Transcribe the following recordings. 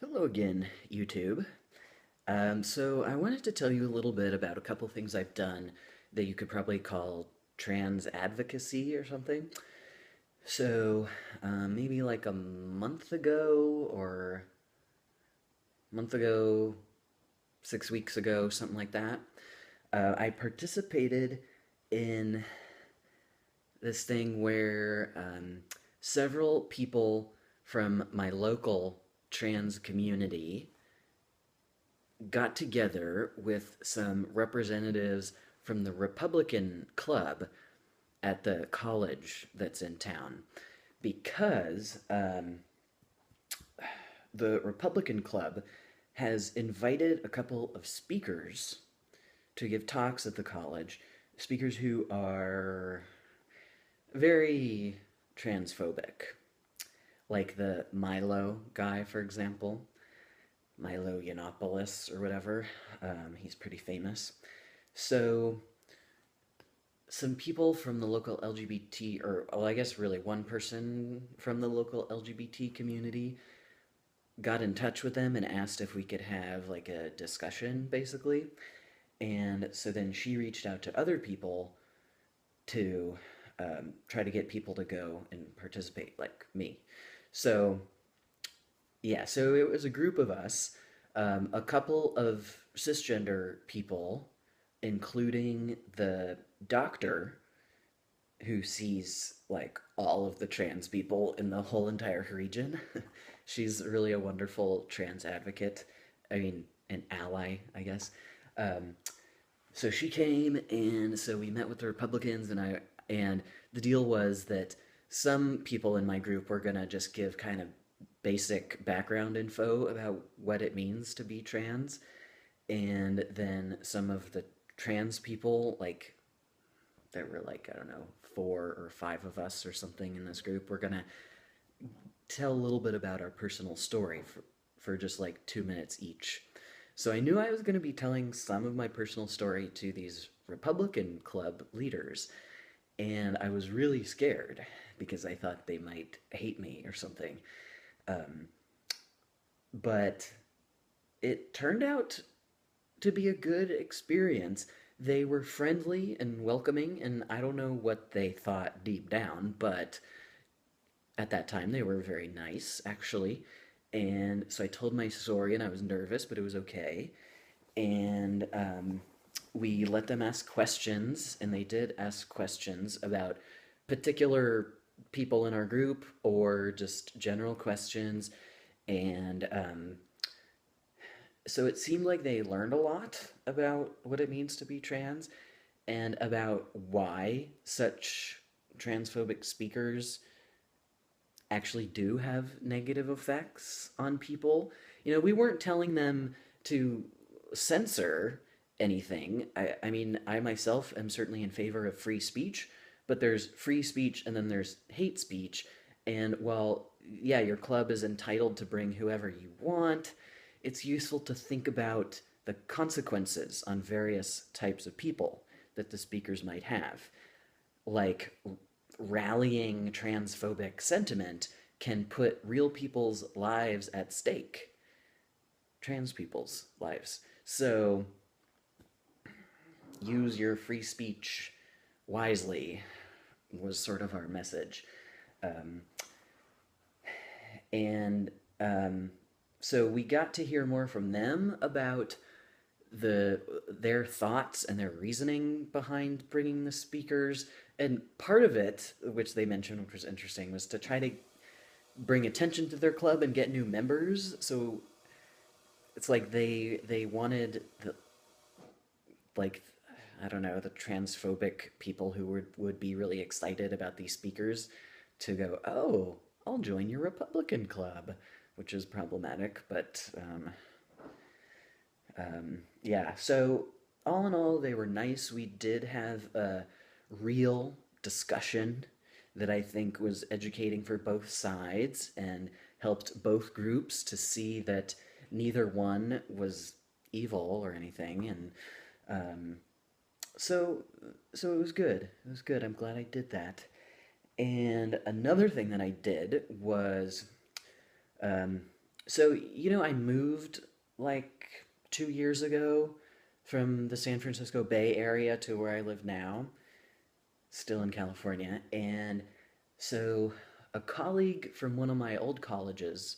Hello again, YouTube. So I wanted to tell you a little bit about a couple things I've done that you could probably call trans advocacy or something. So maybe like a month ago or month ago, 6 weeks ago, something like that, I participated in this thing where several people from my local trans community got together with some representatives from the Republican Club at the college that's in town because the Republican Club has invited a couple of speakers to give talks at the college, speakers who are very transphobic, like the Milo guy, for example. Milo Yiannopoulos or whatever. He's pretty famous. So, some people from the local LGBT, or well, I guess really one person from the local LGBT community got in touch with them and asked if we could have like a discussion, basically. And so then she reached out to other people to try to get people to go and participate, like me. So, yeah, so it was a group of us, a couple of cisgender people, including the doctor who sees like all of the trans people in the whole entire region. She's really a wonderful trans advocate. I mean, an ally, I guess. Um, so she came, and so we met with the Republicans, and the deal was that some people in my group were gonna just give kind of basic background info about what it means to be trans, and then some of the trans people, like there were like I don't know 4 or 5 of us or something in this group, were gonna tell a little bit about our personal story for just like 2 minutes each. So I knew I was going to be telling some of my personal story to these Republican Club leaders, and I was really scared because I thought they might hate me or something. Um, but it turned out to be a good experience. They were friendly and welcoming, and I don't know what they thought deep down, but at that time they were very nice, actually. And so I told my story, and I was nervous, but it was okay. And we let them ask questions, and they did ask questions about particular people in our group or just general questions. And so it seemed like they learned a lot about what it means to be trans and about why such transphobic speakers actually do have negative effects on people. You know, we weren't telling them to censor anything. I mean, I myself am certainly in favor of free speech, but there's free speech and then there's hate speech. And while, yeah, your club is entitled to bring whoever you want, it's useful to think about the consequences on various types of people that the speakers might have. Like rallying transphobic sentiment can put real people's lives at stake, trans people's lives. So use your free speech wisely was sort of our message. Um, and so we got to hear more from them about their thoughts and their reasoning behind bringing the speakers. And part of it, which they mentioned, which was interesting, was to try to bring attention to their club and get new members. So it's like they wanted the like I don't know the transphobic people who would be really excited about these speakers to go, oh, I'll join your Republican club, which is problematic, but yeah. So all in all, they were nice. We did have a real discussion that I think was educating for both sides and helped both groups to see that neither one was evil or anything. And um, so, so it was good. It was good. I'm glad I did that. And another thing that I did was So, I moved like 2 years ago from the San Francisco Bay Area to where I live now, still in California. And so, a colleague from one of my old colleges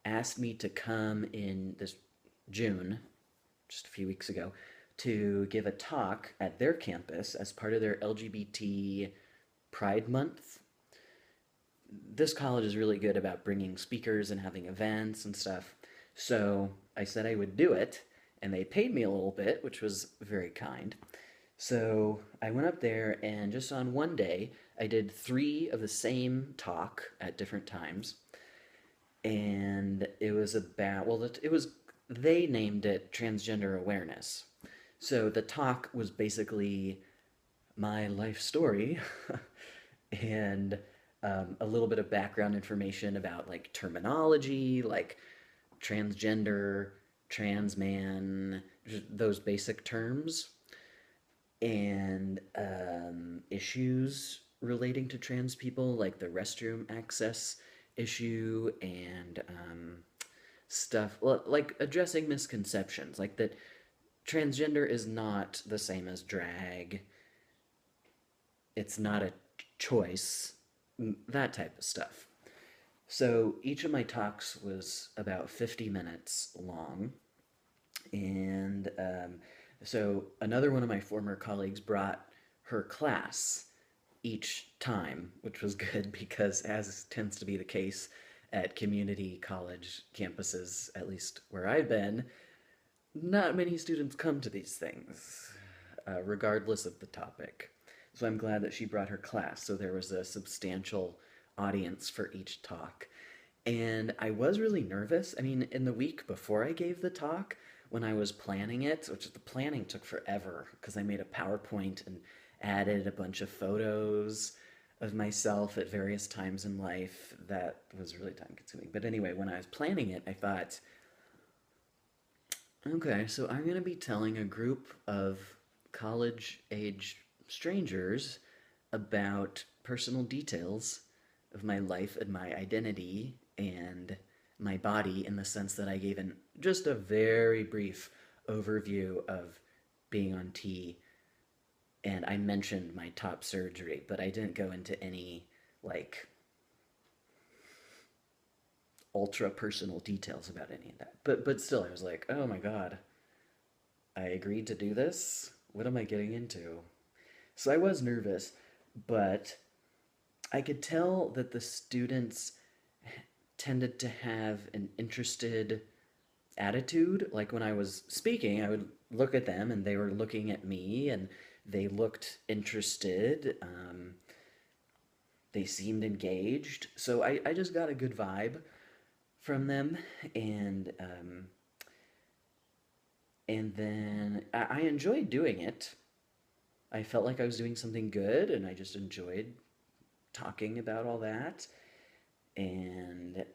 asked me to come in this June, just a few weeks ago, to give a talk at their campus as part of their LGBT Pride Month. This college is really good about bringing speakers and having events and stuff. So I said I would do it, and they paid me a little bit, which was very kind. So I went up there, and just on one day, I did three of the same talk at different times. And it was about, well, it was, they named it transgender awareness. So the talk was basically my life story and a little bit of background information about like terminology, like transgender, trans man, those basic terms, and issues relating to trans people, like the restroom access issue and stuff like addressing misconceptions, like that transgender is not the same as drag, it's not a choice, that type of stuff. So each of my talks was about 50 minutes long. And so another one of my former colleagues brought her class each time, which was good because, as tends to be the case at community college campuses, at least where I've been, not many students come to these things, regardless of the topic. So I'm glad that she brought her class, so there was a substantial audience for each talk. And I was really nervous. I mean, in the week before I gave the talk, when I was planning it, which the planning took forever because I made a PowerPoint and added a bunch of photos of myself at various times in life, that was really time consuming. But anyway, when I was planning it, I thought, okay, so I'm going to be telling a group of college age strangers about personal details of my life and my identity and my body, in the sense that I gave just a very brief overview of being on T, and I mentioned my top surgery, but I didn't go into any like ultra personal details about any of that. But still, I was like, oh my god, I agreed to do this. What am I getting into? So I was nervous, but I could tell that the students tended to have an interested attitude. Like when I was speaking, I would look at them and they were looking at me and they looked interested. They seemed engaged. So I just got a good vibe from them. And then I enjoyed doing it. I felt like I was doing something good and I just enjoyed talking about all that. And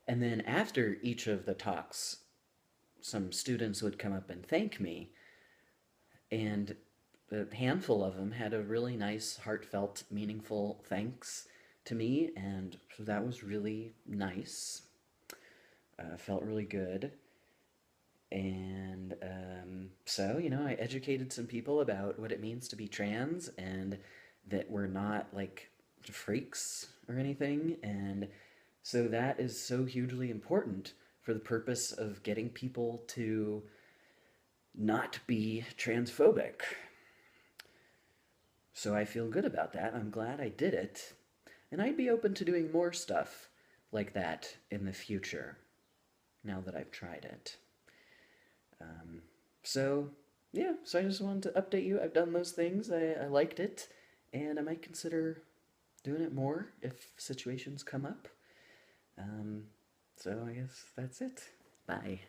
and then after each of the talks, some students would come up and thank me, and a handful of them had a really nice, heartfelt, meaningful thanks to me, and so that was really nice. Felt really good. And so, I educated some people about what it means to be trans and that we're not like freaks or anything. And so that is so hugely important for the purpose of getting people to not be transphobic. So I feel good about that. I'm glad I did it. And I'd be open to doing more stuff like that in the future now that I've tried it. So, yeah, so I just wanted to update you. I've done those things. I liked it. And I might consider doing it more if situations come up. So I guess that's it. Bye.